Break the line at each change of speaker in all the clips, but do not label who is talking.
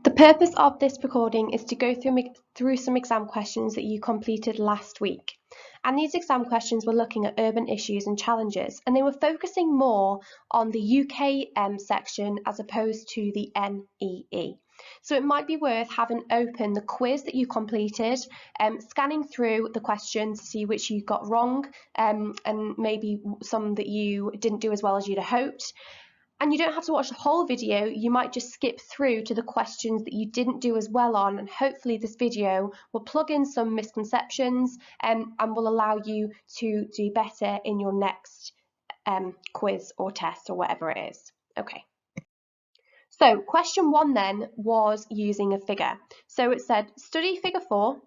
The purpose of this recording is to go through some exam questions that you completed last week. And these exam questions were looking at urban issues and challenges, and they were focusing more on the UK section as opposed to the NEE. So it might be worth having open the quiz that you completed, scanning through the questions to see which you got wrong, and maybe some that you didn't do as well as you'd have hoped. And you don't have to watch the whole video, you might just skip through to the questions that you didn't do as well on, and hopefully this video will plug in some misconceptions and will allow you to do better in your next quiz or test or whatever it is. Okay. So question 1 then was using a figure. So it said, study figure 4,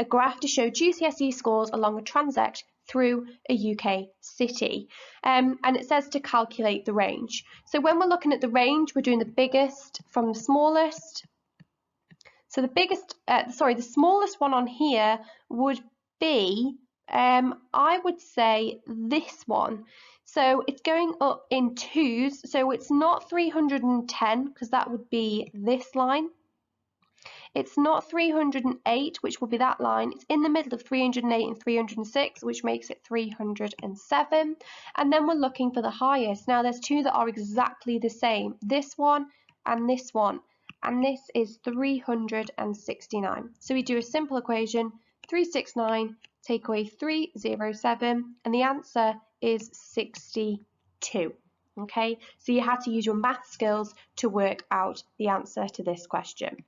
a graph to show GCSE scores along a transect through a UK city, and it says to calculate the range. So when we're looking at the range, we're doing the biggest from the smallest. So the smallest one on here would be, I would say this one. So it's going up in 2s, so it's not 310 because that would be this line. It's not 308, which will be that line. It's in the middle of 308 and 306, which makes it 307. And then we're looking for the highest. Now there's 2 that are exactly the same. This one and this one. And this is 369. So we do a simple equation, 369, take away 307, and the answer is 62. Okay, so you had to use your math skills to work out the answer to this question.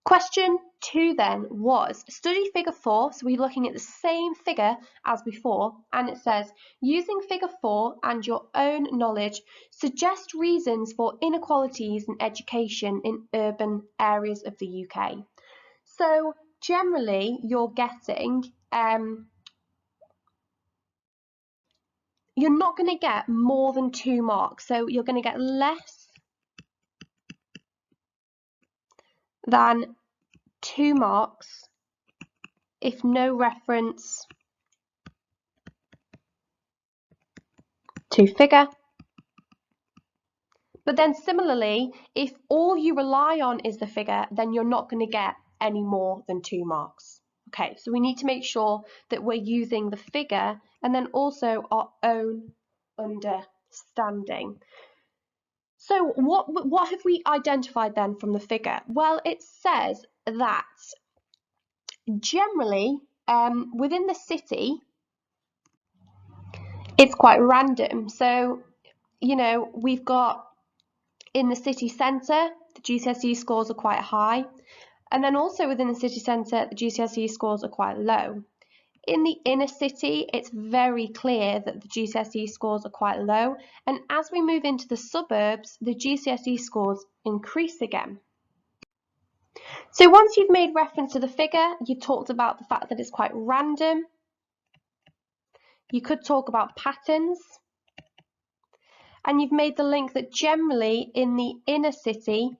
Question 2 then was study figure 4, so we're looking at the same figure as before, and it says, using figure 4 and your own knowledge, suggest reasons for inequalities in education in urban areas of the UK. So generally you're getting, you're not going to get more than 2 marks, so you're going to get less than 2 marks if no reference to figure. But then similarly, if all you rely on is the figure, then you're not going to get any more than 2 marks. Okay, so we need to make sure that we're using the figure and then also our own understanding. So what have we identified then from the figure? Well, it says that generally within the city, it's quite random. So, you know, we've got in the city centre, the GCSE scores are quite high. And then also within the city centre, the GCSE scores are quite low. In the inner city, it's very clear that the GCSE scores are quite low. And as we move into the suburbs, the GCSE scores increase again. So once you've made reference to the figure, you've talked about the fact that it's quite random. You could talk about patterns. And you've made the link that generally in the inner city,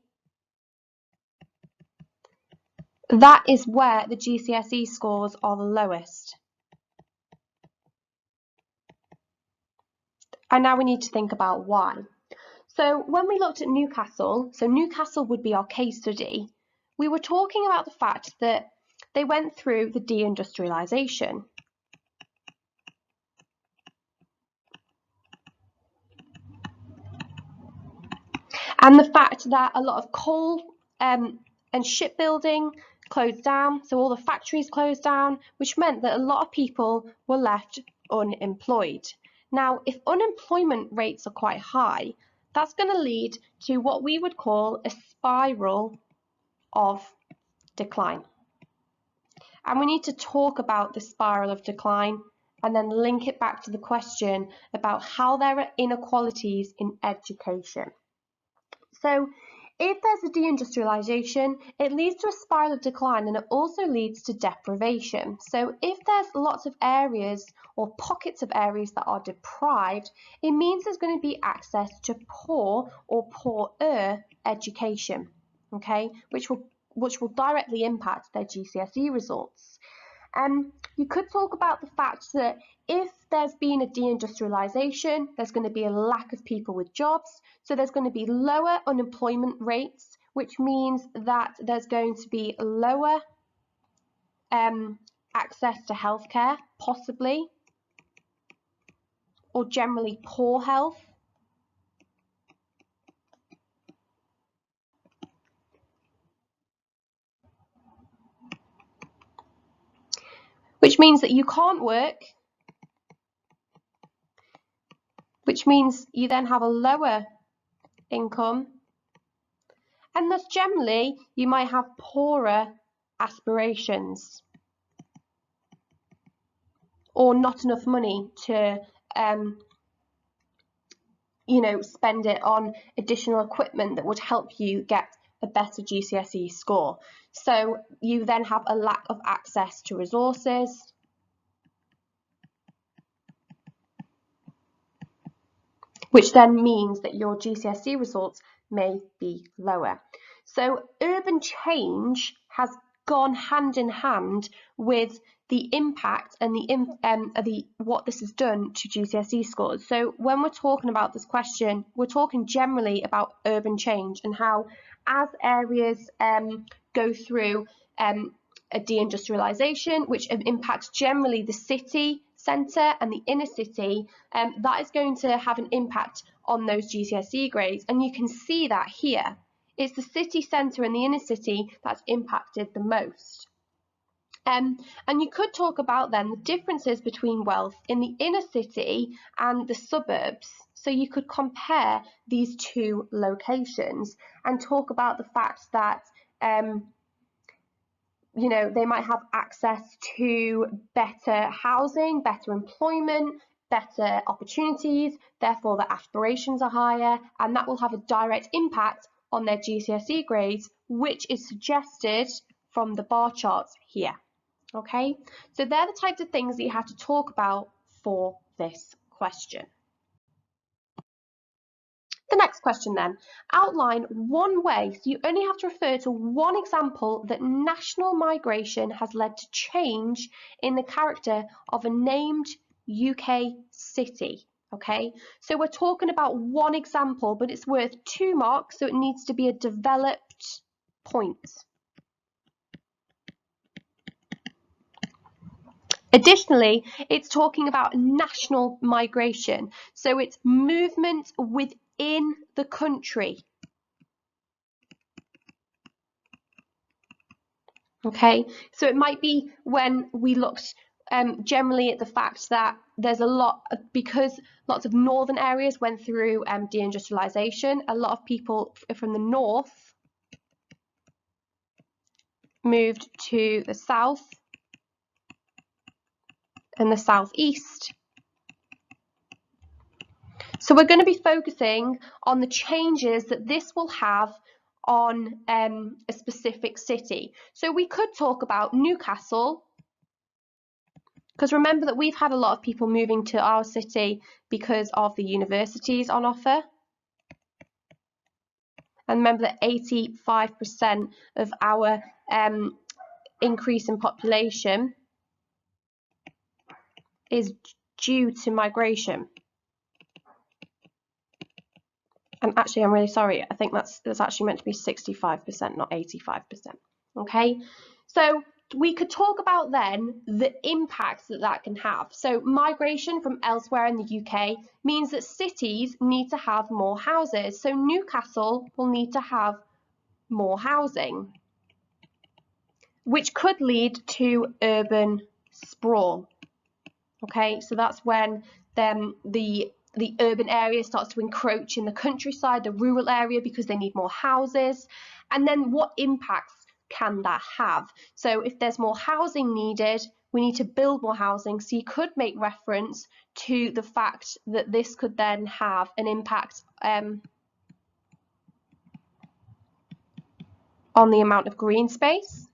that is where the GCSE scores are the lowest. And now we need to think about why. So when we looked at Newcastle, so Newcastle would be our case study, we were talking about the fact that they went through the deindustrialisation. And the fact that a lot of coal and shipbuilding closed down, so all the factories closed down, which meant that a lot of people were left unemployed. Now, if unemployment rates are quite high, that's going to lead to what we would call a spiral of decline. And we need to talk about the spiral of decline and then link it back to the question about how there are inequalities in education. So if there's a deindustrialisation, it leads to a spiral of decline, and it also leads to deprivation. So if there's lots of areas or pockets of areas that are deprived, it means there's going to be access to poor or poorer education, okay, which will directly impact their GCSE results. You could talk about the fact that if there's been a deindustrialization, there's going to be a lack of people with jobs, so there's going to be lower unemployment rates, which means that there's going to be lower access to healthcare, possibly, or generally poor health. Which means that you can't work, which means you then have a lower income, and thus generally you might have poorer aspirations or not enough money to spend it on additional equipment that would help you get a better GCSE score. So you then have a lack of access to resources, which then means that your GCSE results may be lower. So urban change has gone hand in hand with the impact and what this has done to GCSE scores. So when we're talking about this question, we're talking generally about urban change and how as areas go through a deindustrialization, which impacts generally the city centre and the inner city, that is going to have an impact on those GCSE grades. And you can see that here. It's the city centre and the inner city that's impacted the most. And you could talk about then the differences between wealth in the inner city and the suburbs. So you could compare these two locations and talk about the fact that they might have access to better housing, better employment, better opportunities, therefore their aspirations are higher, and that will have a direct impact on their GCSE grades, which is suggested from the bar charts here. Okay, so they're the types of things that you have to talk about for this question. The next question then, outline one way, so you only have to refer to one example that national migration has led to change in the character of a named UK city. Okay, so we're talking about one example, but it's worth 2 marks, so it needs to be a developed point. Additionally, it's talking about national migration, so it's movement within the country. Okay, so it might be when we looked generally at the fact that there's a lot, because lots of northern areas went through deindustrialization, a lot of people from the north moved to the south and the southeast. So we're going to be focusing on the changes that this will have on a specific city. So we could talk about Newcastle, because remember that we've had a lot of people moving to our city because of the universities on offer. And remember that 85% of our increase in population is due to migration. And actually, I'm really sorry, I think that's actually meant to be 65%, not 85%. Okay, so we could talk about then the impacts that can have. So migration from elsewhere in the UK means that cities need to have more houses. So Newcastle will need to have more housing, which could lead to urban sprawl. Okay, so that's when then the urban area starts to encroach in the countryside, the rural area, because they need more houses. And then what impacts can that have? So if there's more housing needed, we need to build more housing. So you could make reference to the fact that this could then have an impact on the amount of green space.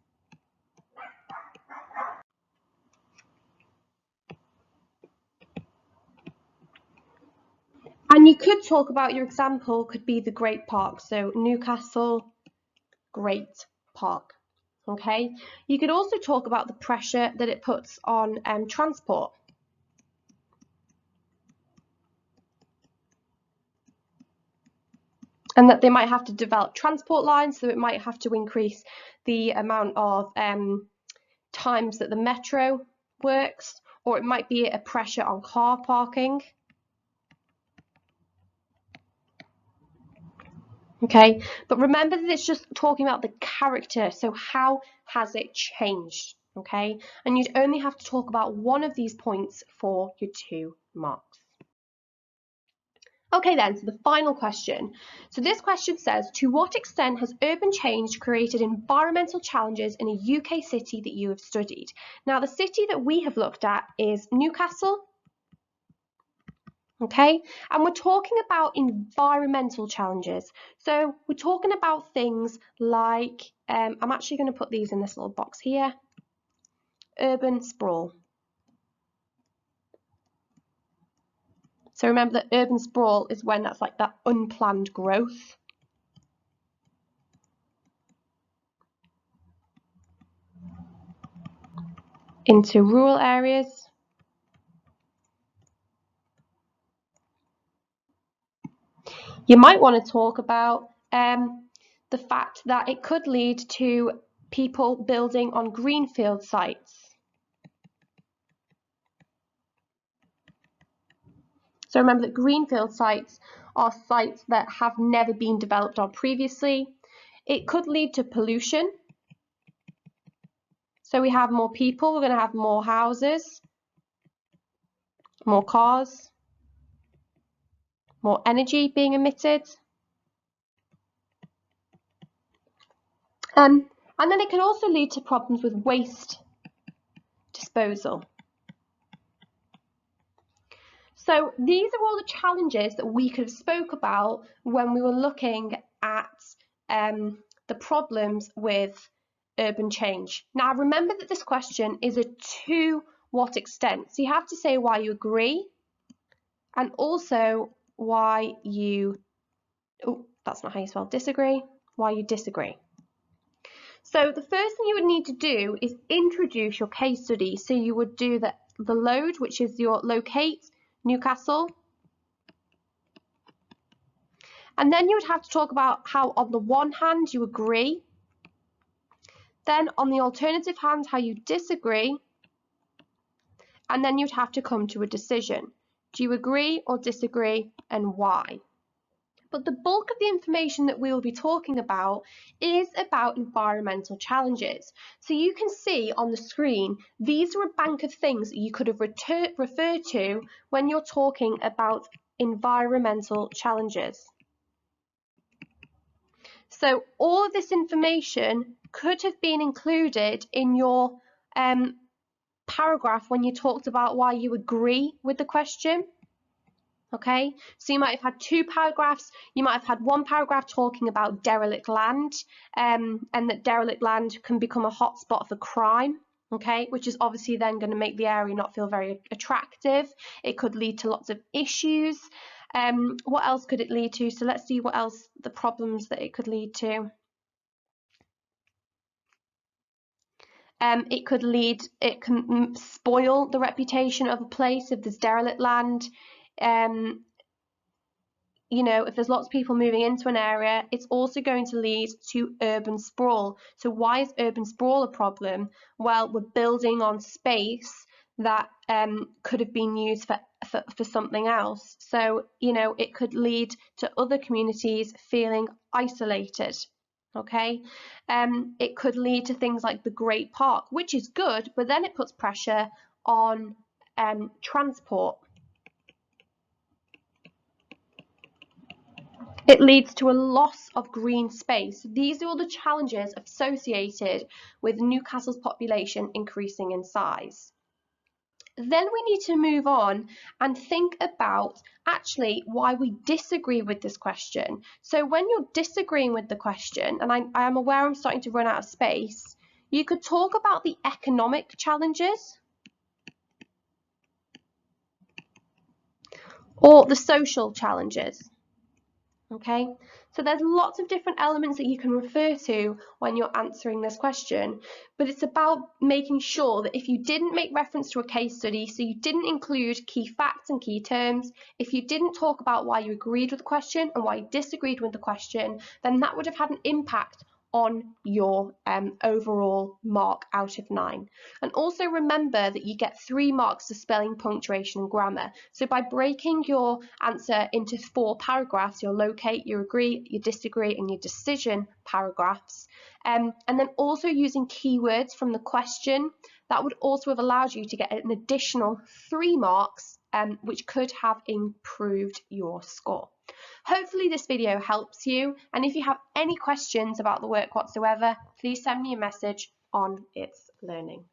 And you could talk about, your example could be the Great Park. So Newcastle, Great Park. Okay, you could also talk about the pressure that it puts on transport. And that they might have to develop transport lines, so it might have to increase the amount of times that the metro works, or it might be a pressure on car parking. Okay, but remember that it's just talking about the character, so how has it changed? Okay, and you'd only have to talk about one of these points for your 2 marks. Okay then, so the final question. So this question says, to what extent has urban change created environmental challenges in a UK city that you have studied? Now the city that we have looked at is Newcastle. Okay, and we're talking about environmental challenges. So we're talking about things like, I'm actually going to put these in this little box here, urban sprawl. So remember that urban sprawl is when that's like that unplanned growth. Into rural areas. You might want to talk about the fact that it could lead to people building on greenfield sites. So remember that greenfield sites are sites that have never been developed on previously. It could lead to pollution. So we have more people, we're going to have more houses, more cars, more energy being emitted. And then it can also lead to problems with waste disposal. So these are all the challenges that we could have spoke about when we were looking at the problems with urban change. Now remember that this question is a to what extent. So you have to say why you agree and also why you, oh, that's not how you spell disagree, why you disagree. So the first thing you would need to do is introduce your case study. So you would do the load, which is your locate Newcastle. And then you would have to talk about how on the one hand you agree, then on the alternative hand how you disagree, and then you'd have to come to a decision. Do you agree or disagree, and why? But the bulk of the information that we will be talking about is about environmental challenges. So you can see on the screen, these are a bank of things that you could have referred to when you're talking about environmental challenges. So all of this information could have been included in your paragraph when you talked about why you agree with the question. Okay, so you might have had 2 paragraphs. You might have had 1 paragraph talking about derelict land, and that derelict land can become a hotspot for crime. Okay, which is obviously then going to make the area not feel very attractive. It could lead to lots of issues. What else could it lead to? So let's see what else the problems that it could lead to. It can spoil the reputation of a place if there's derelict land. You know, if there's lots of people moving into an area, it's also going to lead to urban sprawl. So why is urban sprawl a problem? Well, we're building on space that could have been used for something else. So, you know, it could lead to other communities feeling isolated. Okay, it could lead to things like the Great Park, which is good, but then it puts pressure on transport. It leads to a loss of green space. These are all the challenges associated with Newcastle's population increasing in size. Then we need to move on and think about actually why we disagree with this question. So when you're disagreeing with the question, and I am aware I'm starting to run out of space, you could talk about the economic challenges or the social challenges. Okay, so there's lots of different elements that you can refer to when you're answering this question, but it's about making sure that if you didn't make reference to a case study, so you didn't include key facts and key terms, if you didn't talk about why you agreed with the question and why you disagreed with the question, then that would have had an impact on your overall mark out of 9. And also remember that you get 3 marks for spelling, punctuation and grammar. So by breaking your answer into 4 paragraphs, your locate, your agree, your disagree and your decision paragraphs, and then also using keywords from the question, that would also have allowed you to get an additional 3 marks, which could have improved your score. Hopefully this video helps you, and if you have any questions about the work whatsoever, please send me a message on It's Learning.